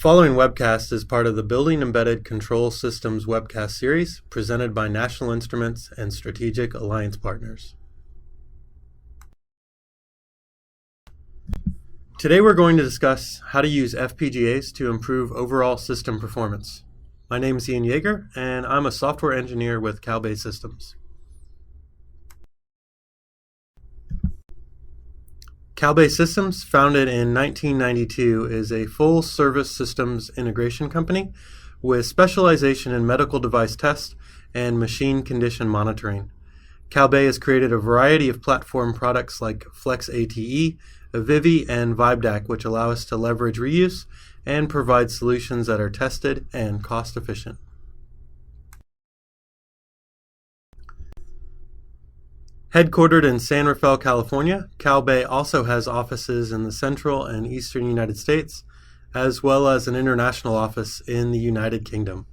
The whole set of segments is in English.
following webcast is part of the Building Embedded Control Systems webcast series presented by National Instruments and Strategic Alliance Partners. Today we're going to discuss how to use FPGAs to improve overall system performance. My name is Yeager, and I'm a software engineer with Calbay Systems. Calbay Systems, founded in 1992, is a full-service systems integration company with specialization in medical device test and machine condition monitoring. Calbay has created a variety of platform products like Flex ATE, Avivi, and VibeDAC, which allow us to leverage reuse and provide solutions that are tested and cost-efficient. Headquartered in San Rafael, California, Calbay also has offices in the central and eastern United States, as well as an international office in the United Kingdom.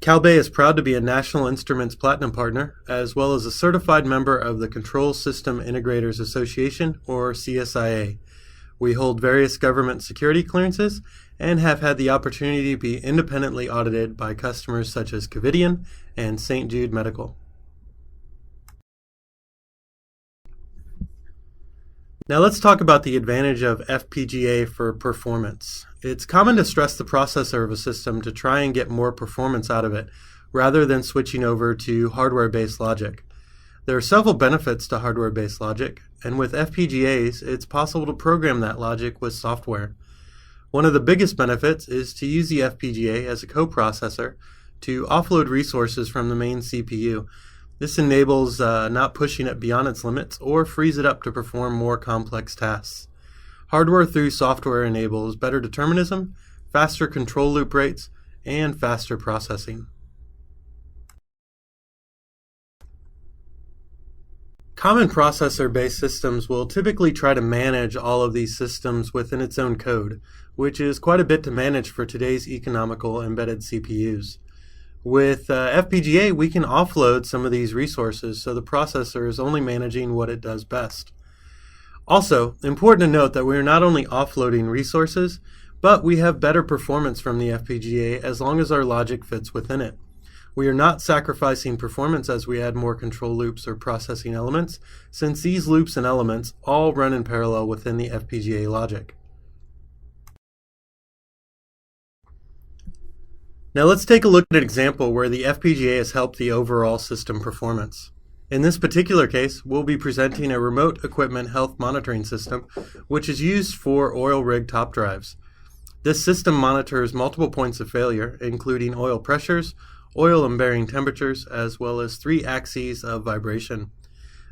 Calbay is proud to be a National Instruments Platinum Partner, as well as a certified member of the Control System Integrators Association, or CSIA. We hold various government security clearances and have had the opportunity to be independently audited by customers such as Covidien and St. Jude Medical. Now let's talk about the advantage of FPGA for performance. It's common to stress the processor of a system to try and get more performance out of it, rather than switching over to hardware-based logic. There are several benefits to hardware-based logic, and with FPGAs, it's possible to program that logic with software. One of the biggest benefits is to use the FPGA as a coprocessor to offload resources from the main CPU. This enables not pushing it beyond its limits or frees it up to perform more complex tasks. Hardware through software enables better determinism, faster control loop rates, and faster processing. Common processor-based systems will typically try to manage all of these systems within its own code, which is quite a bit to manage for today's economical embedded CPUs. With FPGA, we can offload some of these resources so the processor is only managing what it does best. Also, important to note that we are not only offloading resources, but we have better performance from the FPGA as long as our logic fits within it. We are not sacrificing performance as we add more control loops or processing elements, since these loops and elements all run in parallel within the FPGA logic. Now let's take a look at an example where the FPGA has helped the overall system performance. In this particular case, we'll be presenting a remote equipment health monitoring system, which is used for oil rig top drives. This system monitors multiple points of failure, including oil pressures, oil and bearing temperatures, as well as 3 axes of vibration.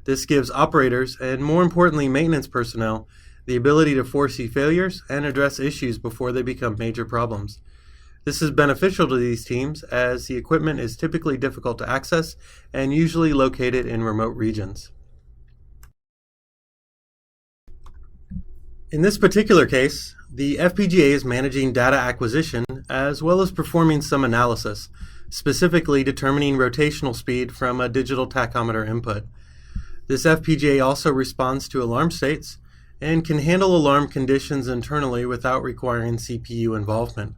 This gives operators, and more importantly maintenance personnel, the ability to foresee failures and address issues before they become major problems. This is beneficial to these teams as the equipment is typically difficult to access and usually located in remote regions. In this particular case, the FPGA is managing data acquisition as well as performing some analysis, specifically determining rotational speed from a digital tachometer input. This FPGA also responds to alarm states and can handle alarm conditions internally without requiring CPU involvement.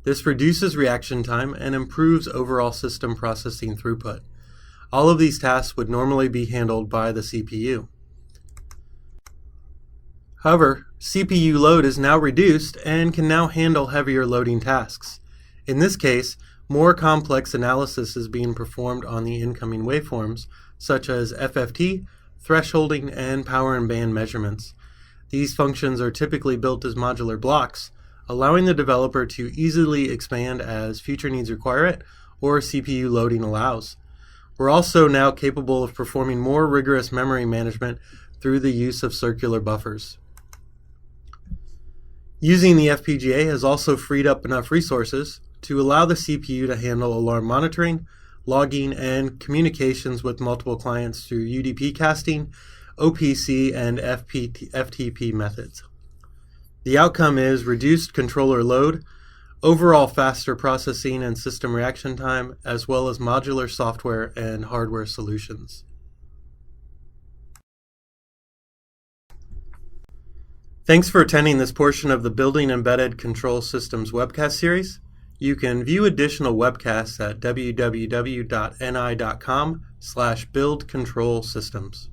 This reduces reaction time and improves overall system processing throughput. All of these tasks would normally be handled by the CPU. However, CPU load is now reduced and can now handle heavier loading tasks. In this case, more complex analysis is being performed on the incoming waveforms, such as FFT, thresholding, and power and band measurements. These functions are typically built as modular blocks, allowing the developer to easily expand as future needs require it or CPU loading allows. We're also now capable of performing more rigorous memory management through the use of circular buffers. Using the FPGA has also freed up enough resources to allow the CPU to handle alarm monitoring, logging, and communications with multiple clients through UDP casting, OPC, and FTP methods. The outcome is reduced controller load, overall faster processing and system reaction time, as well as modular software and hardware solutions. Thanks for attending this portion of the Building Embedded Control Systems webcast series. You can view additional webcasts at www.ni.com/buildcontrolsystems.